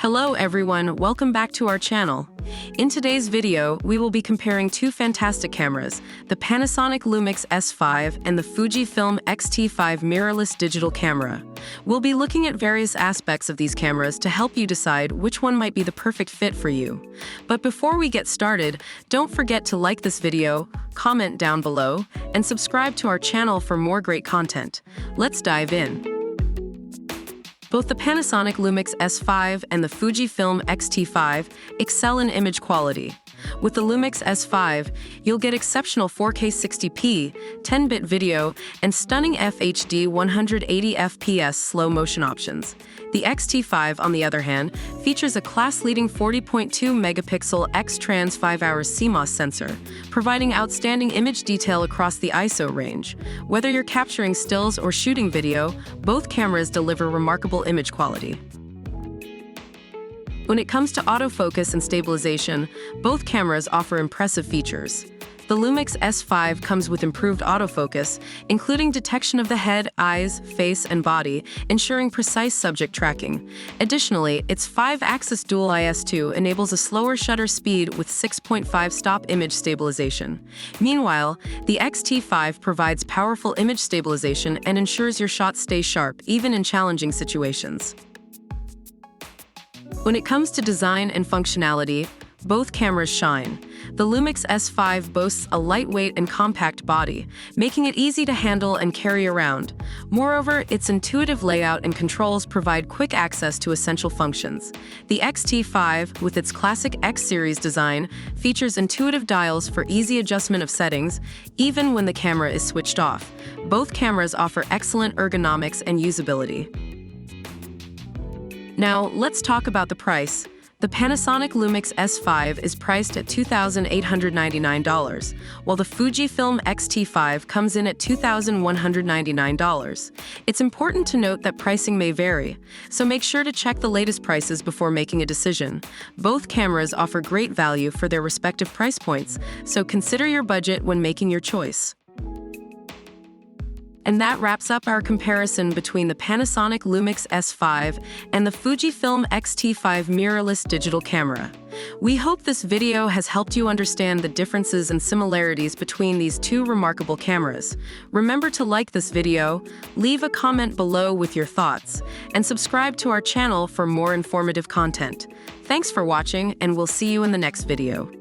Hello everyone, welcome back to our channel. In today's video, we will be comparing two fantastic cameras, the Panasonic LUMIX S5 and the Fujifilm X-T5 mirrorless digital camera. We'll be looking at various aspects of these cameras to help you decide which one might be the perfect fit for you. But before we get started, don't forget to like this video, comment down below, and subscribe to our channel for more great content. Let's dive in. Both the Panasonic LUMIX S5 and the Fujifilm X-T5 excel in image quality. With the LUMIX S5, you'll get exceptional 4K 60p, 10-bit video, and stunning FHD 180 FPS slow motion options. The X-T5, on the other hand, features a class-leading 40.2-megapixel X-Trans 5-hour CMOS sensor, providing outstanding image detail across the ISO range. Whether you're capturing stills or shooting video, both cameras deliver remarkable image quality. When it comes to autofocus and stabilization, both cameras offer impressive features. The LUMIX S5 comes with improved autofocus, including detection of the head, eyes, face, and body, ensuring precise subject tracking. Additionally, its 5-axis dual IS2 enables a slower shutter speed with 6.5 stop image stabilization. Meanwhile, the X-T5 provides powerful image stabilization and ensures your shots stay sharp, even in challenging situations. When it comes to design and functionality, both cameras shine. The LUMIX S5 boasts a lightweight and compact body, making it easy to handle and carry around. Moreover, its intuitive layout and controls provide quick access to essential functions. The X-T5, with its classic X-series design, features intuitive dials for easy adjustment of settings, even when the camera is switched off. Both cameras offer excellent ergonomics and usability. Now, let's talk about the price. The Panasonic LUMIX S5 is priced at $2,899, while the Fujifilm X-T5 comes in at $2,199. It's important to note that pricing may vary, so make sure to check the latest prices before making a decision. Both cameras offer great value for their respective price points, so consider your budget when making your choice. And that wraps up our comparison between the Panasonic LUMIX S5 and the Fujifilm X-T5 mirrorless digital camera. We hope this video has helped you understand the differences and similarities between these two remarkable cameras. Remember to like this video, leave a comment below with your thoughts, and subscribe to our channel for more informative content. Thanks for watching, and we'll see you in the next video.